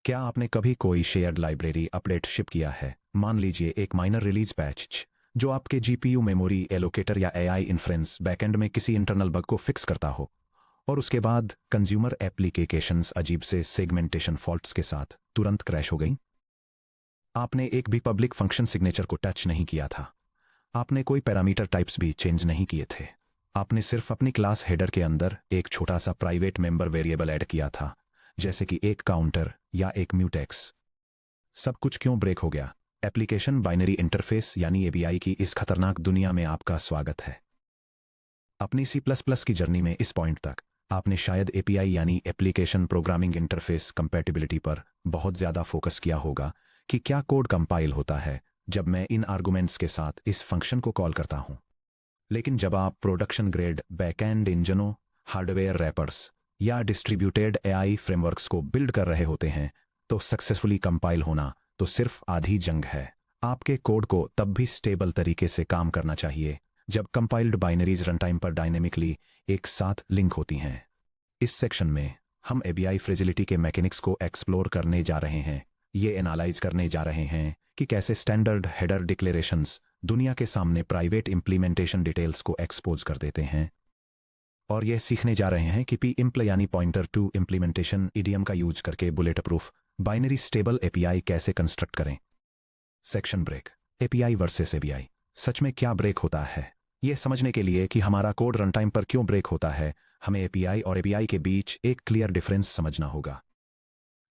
क्या आपने कभी कोई शेयर्ड लाइब्रेरी अपडेट शिप किया है? मान लीजिए एक माइनर रिलीज पैच जो आपके जीपीयू मेमोरी एलोकेटर या एआई इन्फ्रेंस बैकएंड में किसी इंटरनल बग को फिक्स करता हो, और उसके बाद कंज्यूमर एप्लीकेशंस अजीब से सेगमेंटेशन फॉल्ट्स के साथ तुरंत क्रैश हो गई। आपने एक भी पब्लिक फंक्शन सिग्नेचर को टच नहीं किया था। आपने कोई पैरामीटर टाइप्स भी चेंज नहीं किए थे। आपने सिर्फ अपनी क्लास हेडर के अंदर एक छोटा सा प्राइवेट मेंबर वेरिएबल ऐड किया था, जैसे कि एक काउंटर या एक म्यूटेक्स। सब कुछ क्यों ब्रेक हो गया? एप्लीकेशन बाइनरी इंटरफेस यानी एपीआई की इस खतरनाक दुनिया में आपका स्वागत है। अपनी C++ की जर्नी में इस पॉइंट तक आपने शायद एपीआई यानी एप्लीकेशन प्रोग्रामिंग इंटरफेस कंपैटिबिलिटी पर बहुत ज्यादा फोकस किया होगा कि क्या कोड कंपाइल होता है जब मैं इन आर्गुमेंट्स के साथ इस फंक्शन को कॉल करता हूं। लेकिन जब आप प्रोडक्शन ग्रेड बैकएंड इंजनों, हार्डवेयर रैपर्स या डिस्ट्रीब्यूटेड एआई फ्रेमवर्क्स को बिल्ड कर रहे होते हैं, तो सक्सेसफुली कंपाइल होना तो सिर्फ आधी जंग है। आपके कोड को तब भी स्टेबल तरीके से काम करना चाहिए जब कंपाइल्ड बाइनरीज रनटाइम पर डायनेमिकली एक साथ लिंक होती हैं। इस सेक्शन में हम एपीआई फ्रेजिलिटी के मैकेनिक्स को एक्सप्लोर करने जा रहे हैं। ये एनालाइज करने जा रहे हैं कि कैसे स्टैंडर्ड हेडर डिक्लेरेशंस दुनिया के सामने प्राइवेट इंप्लीमेंटेशन डिटेल्स को एक्सपोज कर देते हैं, और यह सीखने जा रहे हैं कि PIMPL यानी पॉइंटर टू इंप्लीमेंटेशन इडियम का यूज करके bullet proof binary stable API कैसे कंस्ट्रक्ट करें। Section break. API versus API, सच में क्या ब्रेक होता है? यह समझने के लिए कि हमारा कोड रनटाइम पर क्यों ब्रेक होता है, हमें एपीआई और एपीआई के बीच एक क्लियर डिफरेंस समझना होगा।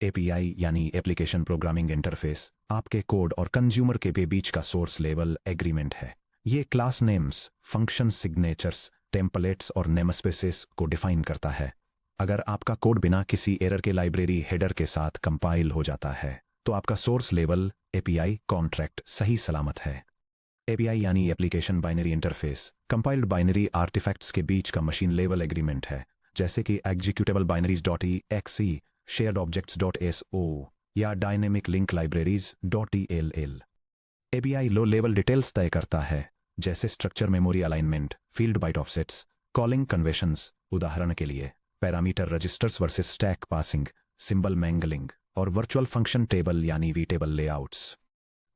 एपीआई यानी एप्लीकेशन प्रोग्रामिंग इंटरफेस आपके कोड और कंज्यूमर के बीच का सोर्स लेवल एग्रीमेंट है। ये class names, function signatures, templates और नेमस्पेसेस को डिफाइन करता है। अगर आपका कोड बिना किसी एरर के लाइब्रेरी हेडर के साथ कंपाइल हो जाता है, तो आपका सोर्स लेवल एपीआई कॉन्ट्रैक्ट सही सलामत है। एपीआई यानी application binary interface compiled binary artifacts के बीच का मशीन लेवल एग्रीमेंट है, जैसे कि executable binaries .exe, shared objects .so या dynamic link libraries .dll। API low level details तय करता है, जैसे structure memory alignment, field byte offsets, calling conventions, उदाहरण के लिए parameter registers versus stack passing, symbol mangling और वर्चुअल फंक्शन टेबल यानी वीटेबल लेआउट्स।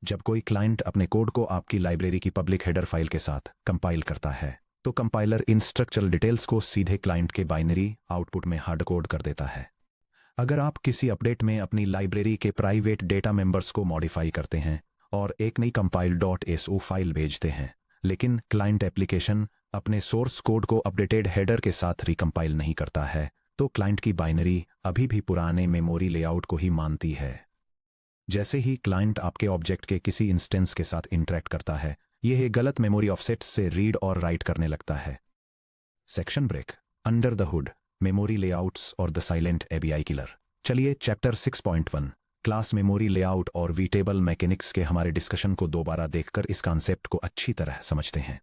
जब कोई क्लाइंट अपने कोड को आपकी लाइब्रेरी की पब्लिक हेडर फाइल के साथ कंपाइल करता है, तो कंपाइलर इन स्ट्रक्चरल डिटेल्स को सीधे क्लाइंट के बाइनरी आउटपुट में हार्ड कोड कर देता है। अगर आप किसी अपडेट में अपनी लाइब्रेरी के प्राइवेट डेटा मेंबर्स को मॉडिफाई करते हैं और एक नई कंपाइल .so फाइल भेजते हैं, लेकिन क्लाइंट एप्लीकेशन अपने सोर्स कोड को अपडेटेड हेडर के साथ रिकंपाइल नहीं करता है, तो क्लाइंट की बाइनरी अभी भी पुराने मेमोरी लेआउट को ही मानती है। जैसे ही क्लाइंट आपके ऑब्जेक्ट के किसी इंस्टेंस के साथ इंटरेक्ट करता है, यह गलत मेमोरी ऑफसेट्स से रीड और राइट करने लगता है। Section break. Under the hood, memory layouts और द साइलेंट एपीआई किलर। चलिए चैप्टर 6.1 क्लास मेमोरी लेआउट और वीटेबल मैकेनिक्स के हमारे डिस्कशन को दोबारा देखकर इस कॉन्सेप्ट को अच्छी तरह समझते हैं।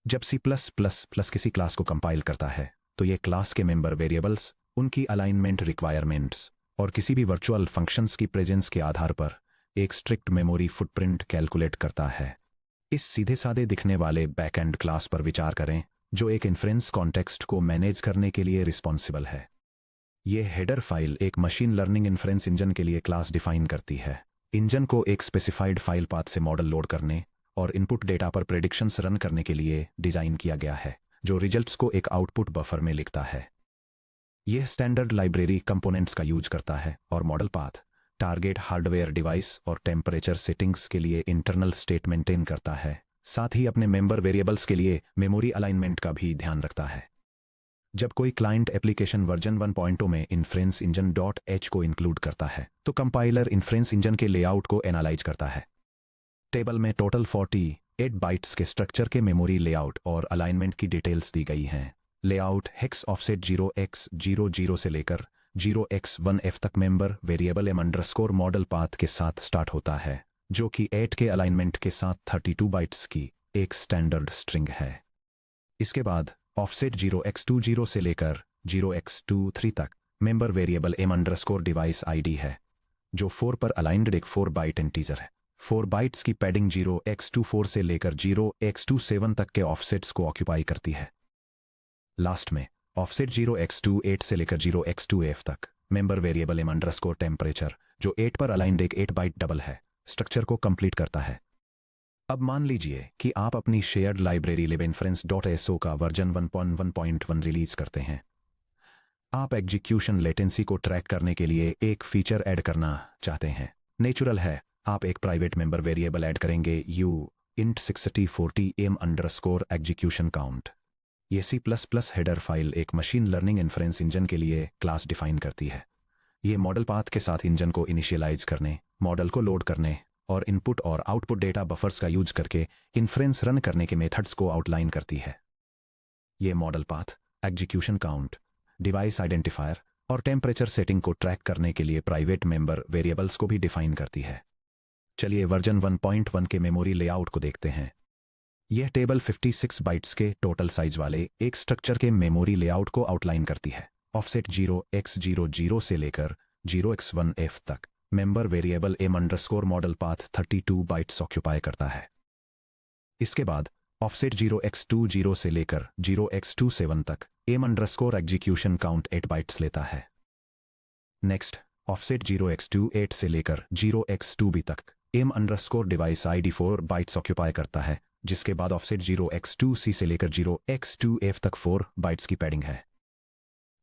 जब C++ किसी क्लास को कंपाइल करता है, तो ये क्लास के मेंबर वेरिएबल्स, उनकी अलाइनमेंट रिक्वायरमेंट्स और किसी भी वर्चुअल फंक्शंस की प्रेजेंस के आधार पर एक स्ट्रिक्ट मेमोरी फुटप्रिंट कैलकुलेट करता है। इस सीधे साधे दिखने वाले बैकएंड क्लास पर विचार करें, जो एक इन्फ्रेंस कॉन्टेक्स्ट को मैनेज करने के लिए रिस्पॉन्सिबल है। यह हेडर फाइल एक मशीन लर्निंग इन्फ्रेंस इंजन के लिए क्लास डिफाइन करती है। इंजन को एक स्पेसिफाइड फाइल पाथ से मॉडल लोड करने और इनपुट डेटा पर प्रेडिक्शंस रन करने के लिए डिजाइन किया गया है, जो रिजल्ट्स को एक आउटपुट बफर में लिखता है। यह स्टैंडर्ड लाइब्रेरी कंपोनेंट्स का यूज करता है और model path, target hardware device और टेम्परेचर सेटिंग्स के लिए इंटरनल स्टेट मेंटेन करता है। साथ ही अपने मेंबर वेरिएबल्स के लिए मेमोरी अलाइनमेंट का भी ध्यान रखता है। जब कोई क्लाइंट एप्लीकेशन वर्जन 1.0 में इन्फ्रेंस इंजन .h को इंक्लूड करता है, तो कंपाइलर इन्फ्रेंस इंजन के लेआउट को एनालाइज करता है। टेबल में टोटल 48 बाइट्स के स्ट्रक्चर के मेमोरी लेआउट और अलाइनमेंट की डिटेल्स दी गई हैं। लेआउट हेक्स ऑफसेट 0x00 से लेकर 0x1f तक member variable m_ model path के साथ स्टार्ट होता है, जो कि 8 के अलाइनमेंट के साथ 32 बाइट्स की एक स्टैंडर्ड स्ट्रिंग है। इसके बाद ऑफसेट 0x20 से लेकर 0x23 तक member variable m_ device ID है, जो 4 पर अलाइंड एक 4 बाइट इंटीजर है। 4 बाइट्स की पैडिंग 0x24 से लेकर 0x27 तक के ऑफसेट्स को ऑक्यूपाई करती है। लास्ट में ऑफसेट 0x28 से लेकर 0x2f तक मेंबर वेरिएबल m_ टेम्परेचर जो 8 पर अलाइंड एक 8 बाइट डबल है स्ट्रक्चर को कंप्लीट करता है। अब मान लीजिए कि आप अपनी शेयर्ड लाइब्रेरी libinference.so का वर्जन 1.1.1 रिलीज करते हैं। आप एग्जीक्यूशन लेटेंसी को ट्रैक करने के लिए एक फीचर ऐड करना चाहते हैं। नेचुरल है, आप एक प्राइवेट मेंबर वेरिएबल ऐड करेंगे u int 6040 m_execution count। ये C++ हेडर फाइल एक मशीन लर्निंग इन्फ्रेंस इंजन के लिए क्लास डिफाइन करती है। ये मॉडल पाथ के साथ इंजन को इनिशियलाइज करने, मॉडल को लोड करने और इनपुट और आउटपुट डेटा बफर्स का यूज करके इन्फ्रेंस रन करने के मेथड्स को आउटलाइन करती है। ये model path execution count, device identifier और टेम्परेचर सेटिंग को ट्रैक करने के लिए प्राइवेट मेंबर वेरिएबल्स को भी डिफाइन करती है। चलिए वर्जन 1.1 के मेमोरी लेआउट को देखते हैं। यह टेबल 56 बाइट्स के टोटल साइज वाले एक स्ट्रक्चर के मेमोरी लेआउट को आउटलाइन करती है। ऑफसेट 0x00 से लेकर 0x1f तक member variable m_ model path 32 bytes occupy करता है। इसके बाद ऑफसेट 0x20 से लेकर 0x27 तक m_ एग्जीक्यूशन काउंट 8 बाइट्स लेता है। नेक्स्ट ऑफसेट 0x28 से लेकर 0x2b तक m_ device ID 4 bytes occupy करता है, जिसके बाद ऑफसेट 0x2c से लेकर 0x2f तक 4 बाइट्स की पैडिंग है।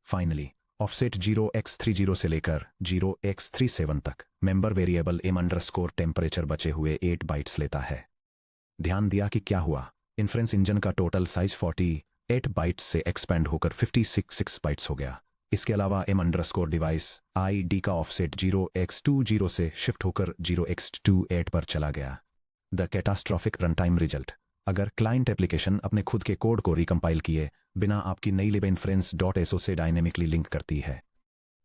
फाइनली ऑफसेट 0x30 से लेकर 0x37 तक मेंबर वेरिएबल m_ टेम्परेचर बचे हुए 8 बाइट्स लेता है। ध्यान दिया कि क्या हुआ, इन्फ्रेंस इंजन का टोटल साइज 48 बाइट्स से एक्सपेंड होकर 56 बाइट्स हो गया। इसके अलावा m_ डिवाइस ID का ऑफसेट 0x20 से शिफ्ट होकर 0x28 पर चला गया। द कैटास्ट्रॉफिक रनटाइम रिजल्ट, अगर क्लाइंट एप्लीकेशन अपने खुद के कोड को रिकम्पाइल किए बिना आपकी नई libinference.so से डायनेमिकली लिंक करती है।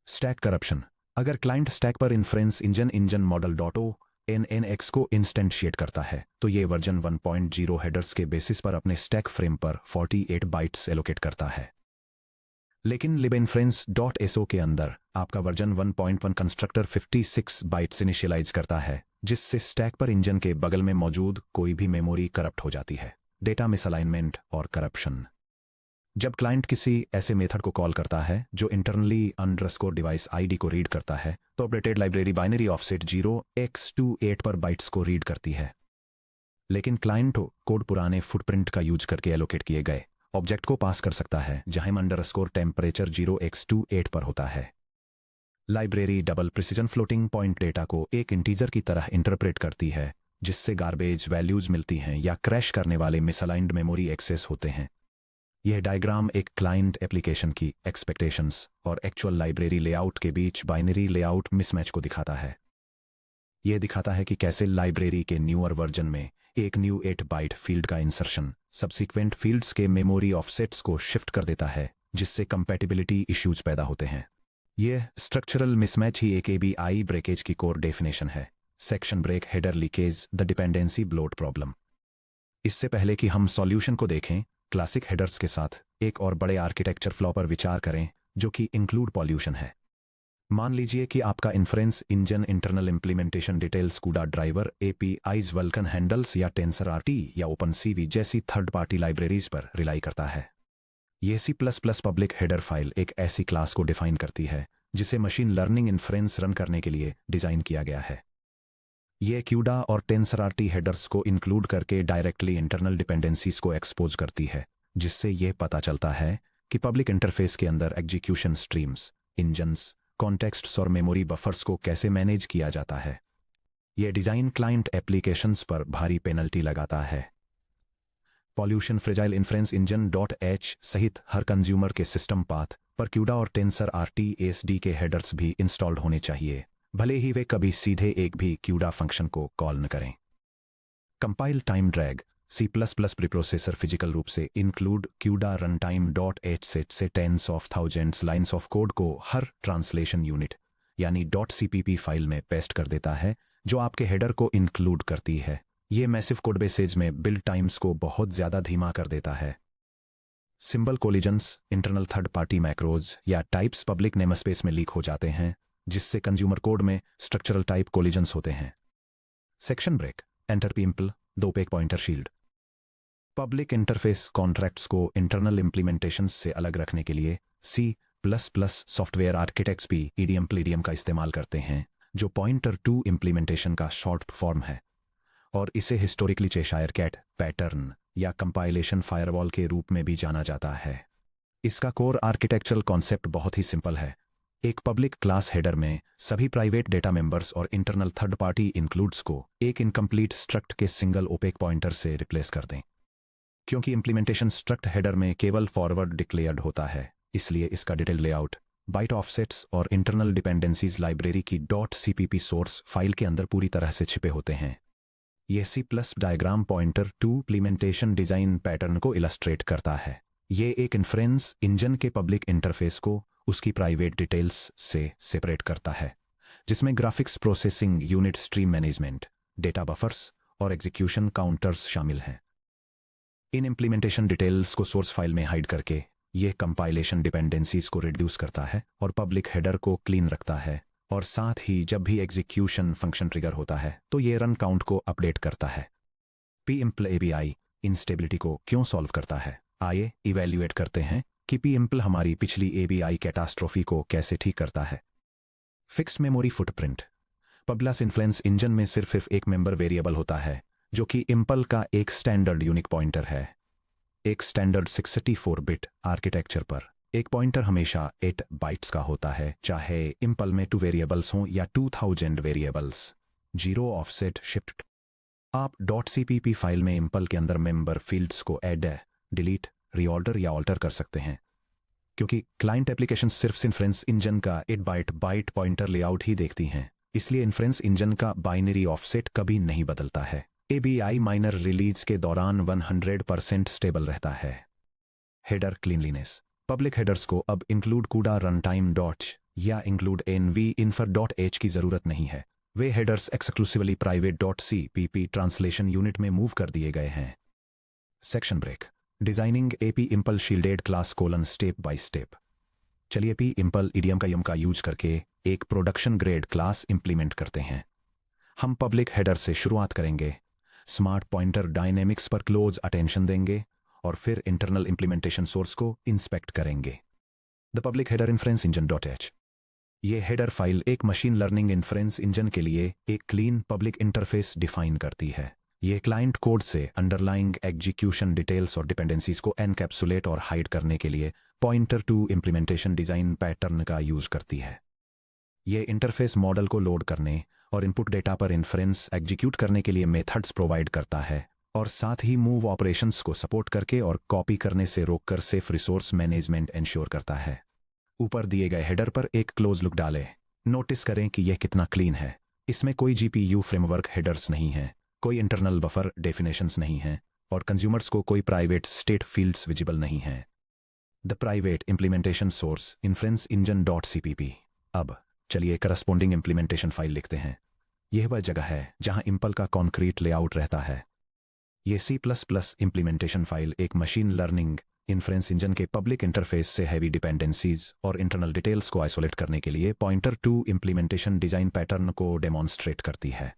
स्टैक करप्शन, अगर क्लाइंट स्टैक पर इन्फ्रेंस इंजन मॉडल.o_nx को इंस्टेंशिएट करता है तो ये वर्जन 1.0 हेडर्स के बेसिस पर अपने स्टैक फ्रेम पर 48 बाइट्स एलोकेट करता है। लेकिन libinference.so के अंदर आपका वर्जन 1.1 कंस्ट्रक्टर 56 बाइट्स इनिशियलाइज करता है, जिससे स्टैक पर इंजन के बगल में मौजूद कोई भी मेमोरी करप्ट हो जाती है। डेटा मिसअलाइनमेंट और करप्शन, जब क्लाइंट किसी ऐसे मेथड को कॉल करता है जो इंटरनली _ डिवाइस ID को रीड करता है तो operated library binary offset 0x28 पर बाइट्स को रीड करती है। लेकिन क्लाइंट कोड पुराने फुटप्रिंट का यूज करके एलोकेट किए गए ऑब्जेक्ट को पास कर सकता है जहां m_ टेम्परेचर 0x28 पर होता है। Library double precision floating point data को एक इंटीजर की तरह इंटरप्रेट करती है, जिससे गार्बेज वैल्यूज मिलती हैं या क्रैश करने वाले मिसअलाइंड मेमोरी एक्सेस होते हैं। यह डायग्राम एक क्लाइंट एप्लीकेशन की एक्सपेक्टेशंस और एक्चुअल लाइब्रेरी लेआउट के बीच बाइनरी लेआउट मिसमैच को दिखाता है। यह दिखाता है कि कैसे लाइब्रेरी के न्यूअर वर्जन में एक न्यू 8 बाइट फील्ड का इंसर्शन सब्सिक्वेंट फील्ड्स के मेमोरी ऑफसेट्स को शिफ्ट कर देता है, जिससे कंपैटिबिलिटी इश्यूज पैदा होते हैं। यह स्ट्रक्चरल मिसमैच ही एक ABI ब्रेकेज की कोर डेफिनेशन है। Section break, header leakage, the dependency bloat problem. इससे पहले कि हम सॉल्यूशन को देखें, क्लासिक हेडर्स के साथ एक और बड़े आर्किटेक्चर फ्लॉ पर विचार करें, जो कि इंक्लूड पॉल्यूशन है। मान लीजिए कि आपका inference engine internal implementation details CUDA driver, APIs, vulcan handles या TensorRT या OpenCV जैसी थर्ड पार्टी लाइब्रेरीज पर रिलाई करता है। यह C++ पब्लिक हेडर फाइल एक ऐसी क्लास को डिफाइन करती है जिसे मशीन लर्निंग इन्फ्रेंस रन करने के लिए डिजाइन किया गया है। यह CUDA और TensorRT हेडर्स को इंक्लूड करके डायरेक्टली इंटरनल डिपेंडेंसीज को एक्सपोज करती है, जिससे यह पता चलता है कि पब्लिक इंटरफेस के अंदर एग्जीक्यूशन स्ट्रीम्स, इंजन्स, कॉन्टेक्स्ट्स और मेमोरी बफर्स को कैसे मैनेज किया जाता है। यह डिजाइन क्लाइंट एप्लीकेशंस पर भारी पेनल्टी लगाता है। पॉल्यूशन फ्रेजाइल इन्फ्रेंस इंजन.h सहित हर कंज्यूमर के सिस्टम पाथ पर CUDA और TensorRT ASD के हेडर्स भी इंस्टॉल्ड होने चाहिए, भले ही वे कभी सीधे एक भी CUDA फंक्शन को कॉल न करें। Compile time drag, C++ preprocessor physical रूप से इंक्लूड CUDA runtime.h से tens of thousands lines of code को हर ट्रांसलेशन यूनिट यानी .cpp फाइल में पेस्ट कर देता है, जो आपके हेडर को इंक्लूड करती है। यह मैसिव कोड बेसेज में बिल्ड टाइम्स को बहुत ज्यादा धीमा कर देता है। Symbol collisions, internal third party macros या टाइप्स पब्लिक नेमस्पेस में लीक हो जाते हैं, जिससे कंज्यूमर कोड में स्ट्रक्चरल टाइप कोलिजन्स होते हैं। सेक्शन ब्रेक, एंटर पिम्पल, दो pack pointer shield. Public interface contracts को इंटरनल इम्प्लीमेंटेशंस से अलग रखने के लिए C++ सॉफ्टवेयर आर्किटेक्ट्स भी EDM का इस्तेमाल करते हैं, जो पॉइंटर टू इम्प्लीमेंटेशन का शॉर्ट फॉर्म है, और इसे हिस्टोरिकली चेशायर कैट पैटर्न या कंपाइलेशन फायरवॉल के रूप में भी जाना जाता है। इसका कोर आर्किटेक्चरल कॉन्सेप्ट बहुत ही सिंपल है। एक पब्लिक क्लास हेडर में सभी प्राइवेट डेटा मेंबर्स और इंटरनल थर्ड पार्टी इंक्लूड्स को एक इनकम्प्लीट स्ट्रक्ट के सिंगल ओपेक पॉइंटर से रिप्लेस कर दें। क्योंकि इंप्लीमेंटेशन स्ट्रक्ट हेडर में केवल फॉरवर्ड डिक्लेयर्ड होता है, इसलिए इसका डिटेल लेआउट, बाइट ऑफसेट्स और इंटरनल डिपेंडेंसीज लाइब्रेरी की .cpp सोर्स फाइल के अंदर पूरी तरह से छिपे होते हैं। यह C+ diagram pointer to implementation design pattern को इलस्ट्रेट करता है। ये एक इन्फ्रेंस इंजन के पब्लिक इंटरफेस को उसकी प्राइवेट डिटेल्स से सेपरेट करता है, जिसमें graphics processing unit, stream management, data buffers और एग्जीक्यूशन काउंटर्स शामिल हैं। इन इम्प्लीमेंटेशन डिटेल्स को सोर्स फाइल में हाइड करके यह कंपाइलेशन डिपेंडेंसीज को रिड्यूस करता है और पब्लिक हेडर को क्लीन रखता है, और साथ ही जब भी एग्जीक्यूशन फंक्शन ट्रिगर होता है तो ये रन काउंट को अपडेट करता है। PIMPL ABI इंस्टेबिलिटी को क्यों सॉल्व करता है? आइए इवैल्यूएट करते हैं कि PIMPL हमारी पिछली ABI कैटास्ट्रोफी को कैसे ठीक करता है। Fixed memory footprint. Public influence engine में सिर्फ एक मेंबर वेरिएबल होता है, जो कि IMPL का एक स्टैंडर्ड यूनिक पॉइंटर है। एक स्टैंडर्ड 64 बिट आर्किटेक्चर पर एक पॉइंटर हमेशा 8 बाइट्स का होता है, चाहे IMPL में 2 वेरिएबल्स हों या 2000 वेरिएबल्स। 0 offset shift. आप .cpp फाइल में IMPL के अंदर मेंबर फील्ड्स को ऐड, डिलीट, रीऑर्डर या ऑल्टर कर सकते हैं। क्योंकि क्लाइंट एप्लीकेशन सिर्फ इन्फ्रेंस इंजन का 8 बाइट पॉइंटर लेआउट ही देखती हैं, इसलिए इन्फ्रेंस इंजन का बाइनरी ऑफसेट कभी नहीं बदलता है। ABI माइनर रिलीज के दौरान 100% स्टेबल रहता है। Header cleanliness. पब्लिक हेडर्स को अब इंक्लूड कूडा रनटाइम डॉट या इंक्लूड nvinfer.h की जरूरत नहीं है। वे headers exclusively private .cpp translation unit में मूव कर दिए गए हैं। Section break. Designing PIMPL shielded class step by step. चलिए PIMPL इडियम का का यूज करके एक प्रोडक्शन ग्रेड क्लास इंप्लीमेंट करते हैं। हम पब्लिक हेडर से शुरुआत करेंगे, स्मार्ट पॉइंटर डायनेमिक्स पर क्लोज अटेंशन देंगे और फिर इंटरनल इंप्लीमेंटेशन सोर्स को इंस्पेक्ट करेंगे। The public header inference engine .h। ये हेडर फाइल एक मशीन लर्निंग इन्फ्रेंस इंजन के लिए एक क्लीन पब्लिक इंटरफेस डिफाइन करती है। ये क्लाइंट कोड से अंडरलाइंग एग्जीक्यूशन डिटेल्स और डिपेंडेंसीज को एनकैप्सुलेट और हाइड करने के लिए pointer to implementation design pattern का यूज करती है। ये इंटरफेस मॉडल को लोड करने और इनपुट डेटा पर इन्फ्रेंस एग्जीक्यूट करने के लिए मेथड्स प्रोवाइड करता है, और साथ ही मूव ऑपरेशंस को सपोर्ट करके और कॉपी करने से रोककर सेफ रिसोर्स मैनेजमेंट इंश्योर करता है। ऊपर दिए गए हेडर पर एक क्लोज लुक डालें। नोटिस करें कि यह कितना क्लीन है। इसमें कोई GPU फ्रेमवर्क हेडर्स नहीं है, कोई इंटरनल बफर डेफिनेशंस नहीं है, और कंज्यूमर्स को कोई प्राइवेट स्टेट फील्ड्स विजिबल नहीं है। The private implementation source inference engine .cpp। अब चलिए करस्पॉन्डिंग इंप्लीमेंटेशन फाइल लिखते हैं। यह वह जगह है जहां IMPL का कॉन्क्रीट लेआउट रहता है। ये C++ इंप्लीमेंटेशन फाइल एक मशीन लर्निंग इन्फ्रेंस इंजन के पब्लिक इंटरफेस से हैवी डिपेंडेंसीज और इंटरनल डिटेल्स को आइसोलेट करने के लिए pointer to implementation design pattern को डेमोन्स्ट्रेट करती है।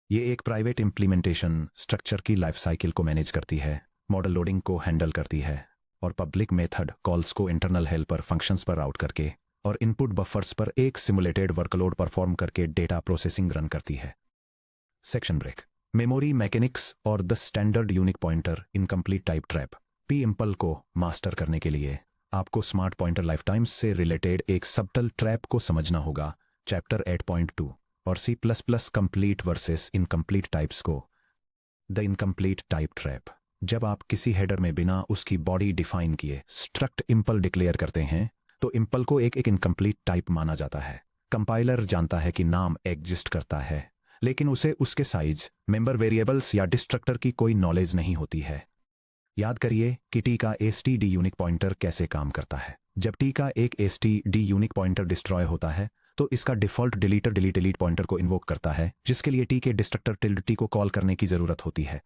ये एक प्राइवेट इंप्लीमेंटेशन स्ट्रक्चर की लाइफ साइकिल को मैनेज करती है, मॉडल लोडिंग को हैंडल करती है, और पब्लिक मेथड कॉल्स को इंटरनल हेल्पर फंक्शंस पर राउट करके और इनपुट बफर्स पर एक सिमुलेटेड वर्कलोड परफॉर्म करके डेटा प्रोसेसिंग रन करती है। Section break. मेमोरी मैकेनिक्स और the standard unique pointer incomplete type trap. PIMPL को मास्टर करने के लिए आपको स्मार्ट पॉइंटर लाइफ टाइम्स से रिलेटेड एक सबटल ट्रैप को समझना होगा, चैप्टर 8.2, और C++ complete versus incomplete types को। The incomplete type trap. जब आप किसी हेडर में बिना उसकी बॉडी डिफाइन किए स्ट्रक्ट IMPL डिक्लेयर करते हैं तो IMPL को एक इनकम्प्लीट टाइप माना जाता है। कंपाइलर जानता है कि नाम एग्जिस्ट करता है, लेकिन उसे उसके साइज, मेंबर वेरिएबल्स या डिस्ट्रक्टर की कोई नॉलेज नहीं होती है। याद करिए कि T का std यूनिक पॉइंटर कैसे काम करता है। जब T का एक std यूनिक पॉइंटर डिस्ट्रॉय होता है तो इसका डिफॉल्ट डिलीटर डिलीट पॉइंटर को इन्वोक करता है, जिसके लिए T के डिस्ट्रक्टर टिल्ड को कॉल करने की जरूरत होती है।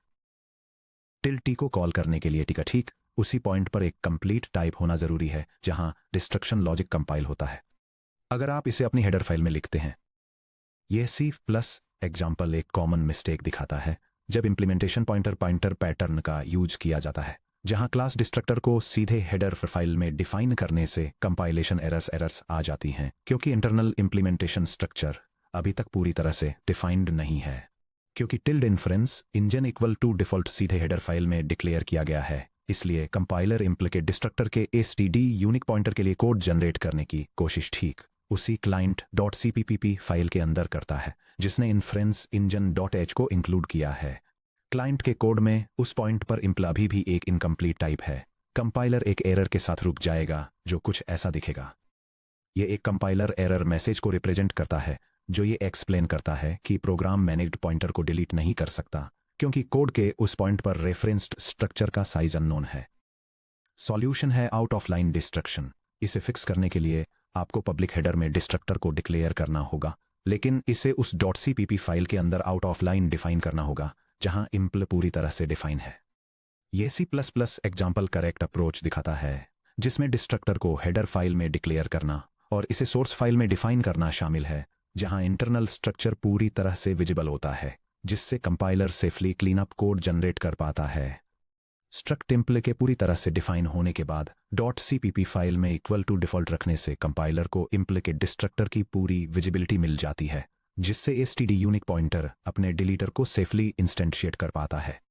टिल्ड को कॉल करने के लिए T का ठीक उसी पॉइंट पर एक कंप्लीट टाइप होना जरूरी है जहां डिस्ट्रक्शन लॉजिक कंपाइल होता है। अगर आप इसे अपनी हेडर फाइल में लिखते हैं, यह C+ एग्जाम्पल एक कॉमन मिस्टेक दिखाता है जब इंप्लीमेंटेशन पॉइंटर पैटर्न का यूज किया जाता है, जहां क्लास डिस्ट्रक्टर को सीधे हेडर फाइल में डिफाइन करने से कंपाइलेशन एरर्स आ जाती हैं, क्योंकि इंटरनल इंप्लीमेंटेशन स्ट्रक्चर अभी तक पूरी तरह से डिफाइंड नहीं है, क्योंकि tilde inference engine equal to default सीधे हेडर फाइल में डिक्लेयर किया गया है। इसलिए कंपाइलर इम्प्लिकेट डिस्ट्रक्टर के एसटीडी यूनिक पॉइंटर के लिए कोड जनरेट करने की कोशिश ठीक उसी क्लाइंट डॉट सीपीपी फाइल के अंदर करता है जिसने इन्फ्रेंस इंजन डॉट एच को इंक्लूड किया है। क्लाइंट के कोड में उस पॉइंट पर इम्पल अभी भी एक इनकम्प्लीट टाइप है। कंपाइलर एक एरर के साथ रुक जाएगा जो कुछ ऐसा दिखेगा। यह एक कंपाइलर एरर मैसेज को रिप्रेजेंट करता है जो ये एक्सप्लेन करता है कि प्रोग्राम मैनेज्ड पॉइंटर को डिलीट नहीं कर सकता क्योंकि कोड के उस पॉइंट पर रेफरेंस्ड स्ट्रक्चर का साइज अननोन है। सॉल्यूशन है आउट ऑफ लाइन डिस्ट्रक्शन। इसे फिक्स करने के लिए आपको पब्लिक हेडर में डिस्ट्रक्टर को डिक्लेयर करना होगा, लेकिन इसे उस .cpp फाइल के अंदर आउट ऑफ लाइन डिफाइन करना होगा जहां इम्पल पूरी तरह से डिफाइन है। यह C++ एग्जाम्पल करेक्ट अप्रोच दिखाता है जिसमें डिस्ट्रक्टर को हेडर फाइल में डिक्लेयर करना और इसे सोर्स फाइल में डिफाइन करना शामिल है जहां इंटरनल स्ट्रक्चर पूरी तरह से विजिबल होता है, जिससे compiler safely cleanup code generate कर पाता है। स्ट्रक्ट इम्पल के पूरी तरह से डिफाइन होने के बाद .cpp फाइल में इक्वल टू डिफॉल्ट रखने से कंपाइलर को इम्पल के डिस्ट्रक्टर की पूरी विजिबिलिटी मिल जाती है, जिससे एसटीडी यूनिक पॉइंटर अपने डिलीटर को सेफली इंस्टेंशिएट कर पाता है।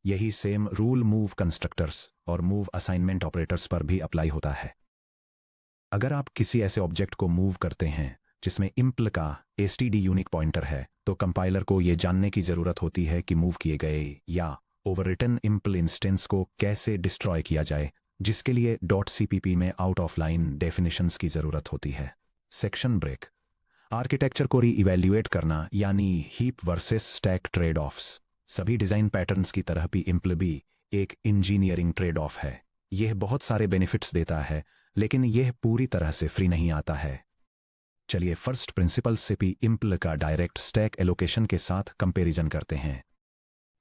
यही सेम रूल मूव कंस्ट्रक्टर्स और मूव असाइनमेंट ऑपरेटर्स पर भी अप्लाई होता है। अगर आप किसी ऐसे ऑब्जेक्ट को मूव करते हैं जिसमें इम्पल का एसटीडी यूनिक पॉइंटर है, तो कंपाइलर को यह जानने की जरूरत होती है कि मूव किए गए या ओवररिटन इम्पल इंस्टेंस को कैसे डिस्ट्रॉय किया जाए, जिसके लिए .cpp में आउट ऑफ लाइन डेफिनेशंस की जरूरत होती है। Section break. आर्किटेक्चर को री-इवैल्यूएट करना यानी heap versus stack trade offs. सभी डिजाइन पैटर्न्स की तरह भी इम्पल भी एक इंजीनियरिंग ट्रेड ऑफ है। यह बहुत सारे बेनिफिट्स देता है, लेकिन यह पूरी तरह से फ्री नहीं आता है। चलिए फर्स्ट प्रिंसिपल से पी इम्पल का डायरेक्ट स्टैक एलोकेशन के साथ कंपैरिजन करते हैं।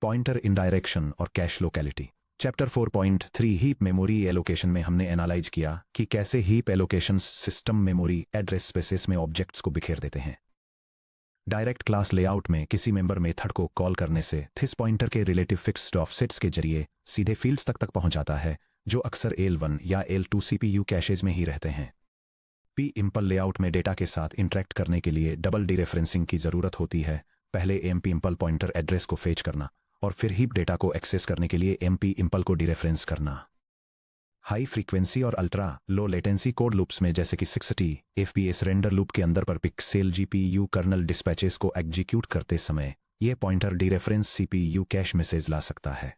पॉइंटर इनडायरेक्शन और cash locality. Chapter 4.3 heap memory allocation में हमने एनालाइज किया कि कैसे heap allocations system memory address spaces में ऑब्जेक्ट्स को बिखेर देते हैं। डायरेक्ट क्लास लेआउट में किसी मेंबर मेथड को कॉल करने से थिस पॉइंटर के रिलेटिव फिक्स्ड ऑफसेट्स के जरिए सीधे फील्ड्स तक पहुंच जाता है, जो अक्सर L1 या L2 CPU कैशेज में ही रहते हैं। पी इम्पल लेआउट में डेटा के साथ इंटरेक्ट करने के लिए डबल डीरेफरेंसिंग की जरूरत होती है। पहले एमपी इम्पल पॉइंटर एड्रेस को फेच करना और फिर हीप डेटा को एक्सेस करने के लिए एमपी इम्पल को डीरेफरेंस करना। हाई फ्रीक्वेंसी और ultra low latency code loops में जैसे कि 60 fps रेंडर लूप के अंदर per pixel GPU kernel dispatches को एग्जीक्यूट करते समय यह pointer dereference CPU cache misses ला सकता है।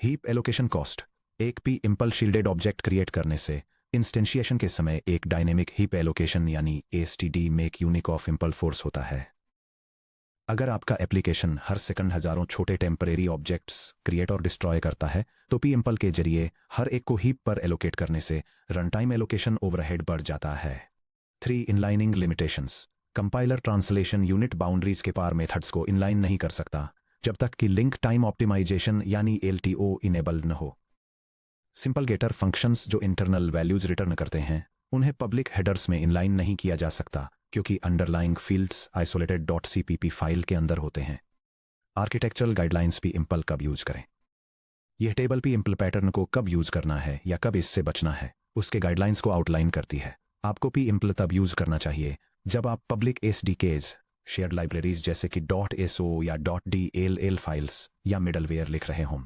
Heap allocation cost. एक PIMPL shielded object create करने से इंस्टेंशिएशन के समय एक डायनेमिक हीप एलोकेशन यानी STD make unique of impl force होता है। अगर आपका एप्लीकेशन हर सेकंड हजारों छोटे टेम्परेरी ऑब्जेक्ट्स क्रिएट और डिस्ट्रॉय करता है, तो पी इम्पल के जरिए हर एक को हीप पर एलोकेट करने से रनटाइम एलोकेशन ओवरहेड बढ़ जाता है। 3 inlining limitations. Compiler translation unit boundaries के पार मेथड्स को इनलाइन नहीं कर सकता जब तक कि लिंक टाइम ऑप्टिमाइजेशन यानी LTO इनेबल्ड न हो। सिंपल गेटर फंक्शंस जो इंटरनल वैल्यूज रिटर्न करते हैं, उन्हें पब्लिक हेडर्स में इनलाइन नहीं किया जा सकता क्योंकि underlying fields isolated .cpp file के अंदर होते हैं। आर्किटेक्चरल गाइडलाइंस पी इम्पल कब यूज करें। यह टेबल पी इम्पल पैटर्न को कब यूज करना है या कब इससे बचना है, उसके गाइडलाइंस को आउटलाइन करती है। आपको पी इम्पल तब यूज करना चाहिए जब आप पब्लिक SDKs शेयर्ड लाइब्रेरीज जैसे कि .so या .dll फाइल्स या मिडलवेयर लिख रहे हों।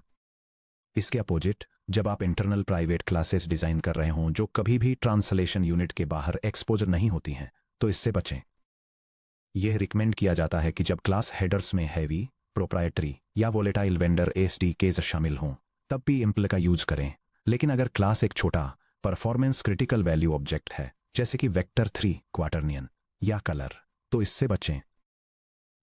इसके अपोजिट जब आप इंटरनल प्राइवेट क्लासेस डिजाइन कर रहे हों जो कभी भी ट्रांसलेशन यूनिट के बाहर एक्सपोजर नहीं होती हैं, तो इससे बचें। यह रिकमेंड किया जाता है कि जब क्लास हेडर्स में हैवी प्रोप्राइटरी या वोलेटाइल वेंडर SDKs शामिल हों, तब भी इम्पल का यूज करें। लेकिन अगर क्लास एक छोटा परफॉर्मेंस क्रिटिकल वैल्यू ऑब्जेक्ट है जैसे कि वेक्टर 3 क्वाटर्नियन या कलर, तो इससे बचें।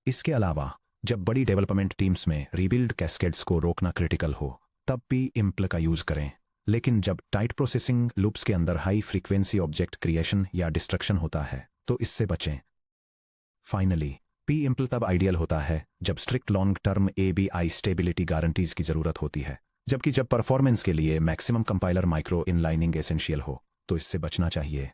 इसके अलावा जब बड़ी डेवलपमेंट टीम्स में रीबिल्ड कैस्केड्स को रोकना क्रिटिकल हो, तब भी इम्पल का यूज करें। लेकिन जब टाइट प्रोसेसिंग लूप्स के अंदर हाई फ्रीक्वेंसी ऑब्जेक्ट क्रिएशन या डिस्ट्रक्शन होता है, तो इससे बचें। फाइनली पी इम्पल तब आइडियल होता है जब strict long term ABI stability guarantees की जरूरत होती है, जबकि जब परफॉर्मेंस के लिए maximum compiler micro inlining essential हो, तो इससे बचना चाहिए।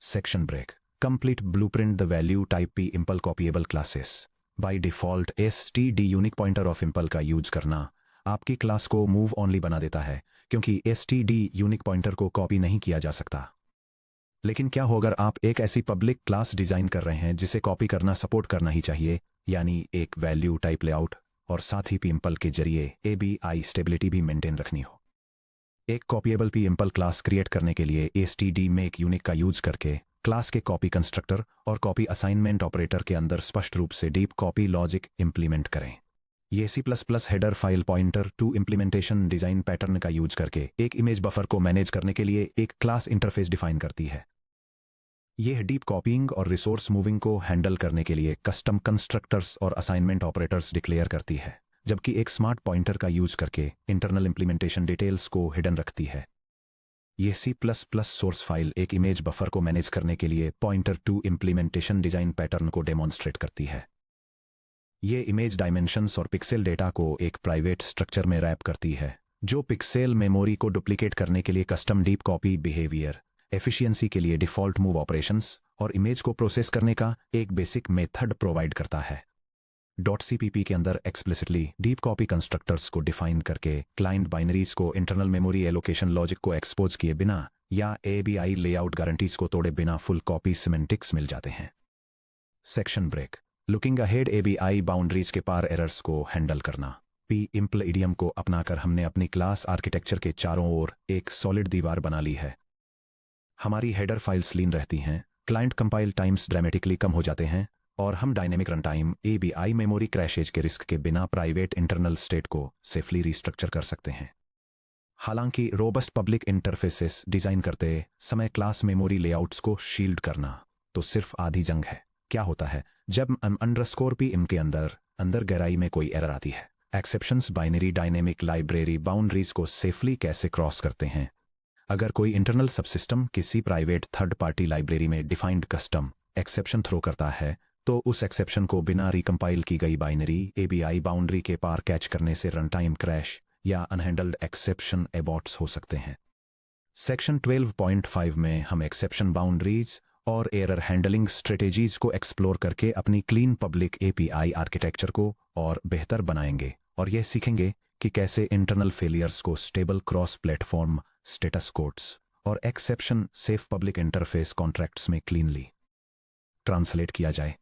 Section break. Complete blueprint the value type PIMPL copyable classes. By default STD unique pointer of impl का यूज करना आपकी क्लास को मूव ऑनली बना देता है, क्योंकि STD यूनिक पॉइंटर को कॉपी नहीं किया जा सकता। लेकिन क्या हो अगर आप एक ऐसी पब्लिक क्लास डिजाइन कर रहे हैं जिसे कॉपी करना सपोर्ट करना ही चाहिए, यानी एक वैल्यू टाइप लेआउट और साथ ही पिम्पल के जरिए ABI स्टेबिलिटी भी मेंटेन रखनी हो। एक कॉपीएबल पिम्पल क्लास क्रिएट करने के लिए std मेक यूनिक का यूज करके क्लास के कॉपी कंस्ट्रक्टर और कॉपी असाइनमेंट ऑपरेटर के अंदर स्पष्ट रूप से डीप कॉपी लॉजिक इंप्लीमेंट करें। ये C++ header file pointer to implementation design pattern का यूज करके एक इमेज बफर को मैनेज करने के लिए एक क्लास इंटरफेस डिफाइन करती है। यह डीप कॉपिंग और रिसोर्स मूविंग को हैंडल करने के लिए कस्टम कंस्ट्रक्टर्स और असाइनमेंट ऑपरेटर्स डिक्लेयर करती है, जबकि एक स्मार्ट पॉइंटर का यूज करके इंटरनल इंप्लीमेंटेशन डिटेल्स को हिडन रखती है। ये C++ सोर्स फाइल एक इमेज बफर को मैनेज करने के लिए pointer to implementation design pattern को डेमोन्स्ट्रेट करती है। ये इमेज डायमेंशंस और पिक्सेल डेटा को एक प्राइवेट स्ट्रक्चर में रैप करती है, जो पिक्सेल मेमोरी को डुप्लीकेट करने के लिए custom deep copy behaviour, efficiency के लिए डिफ़ॉल्ट मूव ऑपरेशंस और इमेज को प्रोसेस करने का एक बेसिक मेथड प्रोवाइड करता है। .cpp के अंदर एक्सप्लिसिटली डीप कॉपी कंस्ट्रक्टर्स को डिफाइन करके क्लाइंट बाइनरीज को इंटरनल मेमोरी एलोकेशन लॉजिक को एक्सपोज किए बिना या ABI लेआउट गारंटीज को तोड़े बिना फुल कॉपी सिमेंटिक्स मिल जाते हैं। Section break. Looking ahead ABI boundaries के पार एरर्स को हैंडल करना। पिम्पल इडियम को अपनाकर हमने अपनी क्लास आर्किटेक्चर के चारों ओर एक सॉलिड दीवार बना ली है। हमारी हेडर फाइल्स लीन रहती हैं, क्लाइंट कंपाइल टाइम्स ड्रामेटिकली कम हो जाते हैं और हम dynamic run time ABI memory crashes के रिस्क के बिना प्राइवेट इंटरनल स्टेट को सेफली रिस्ट्रक्चर कर सकते हैं। हालांकि रोबस्ट पब्लिक इंटरफेसेस डिजाइन करते समय क्लास मेमोरी लेआउट्स को शील्ड करना तो सिर्फ आधी जंग है। क्या होता है जब _pim के अंदर गहराई में कोई एरर आती है? Exceptions binary dynamic library boundaries को सेफली कैसे क्रॉस करते हैं? अगर कोई इंटरनल सबसिस्टम किसी प्राइवेट थर्ड पार्टी लाइब्रेरी में डिफाइंड कस्टम एक्सेप्शन थ्रो करता है, तो उस एक्सेप्शन को बिना रिकम्पाइल की गई बाइनरी ABI बाउंड्री के पार कैच करने से रन टाइम क्रैश या अनहैंडल्ड एक्सेप्शन एबॉर्ट्स हो सकते हैं। सेक्शन 12.5 में हम एक्सेप्शन बाउंड्रीज और एरर हैंडलिंग स्ट्रेटेजीज को एक्सप्लोर करके अपनी क्लीन पब्लिक API आर्किटेक्चर को और बेहतर बनाएंगे और यह सीखेंगे कि कैसे इंटरनल फेलियर्स को stable cross platform status codes और exception safe public interface contracts में क्लीनली ट्रांसलेट किया जाए।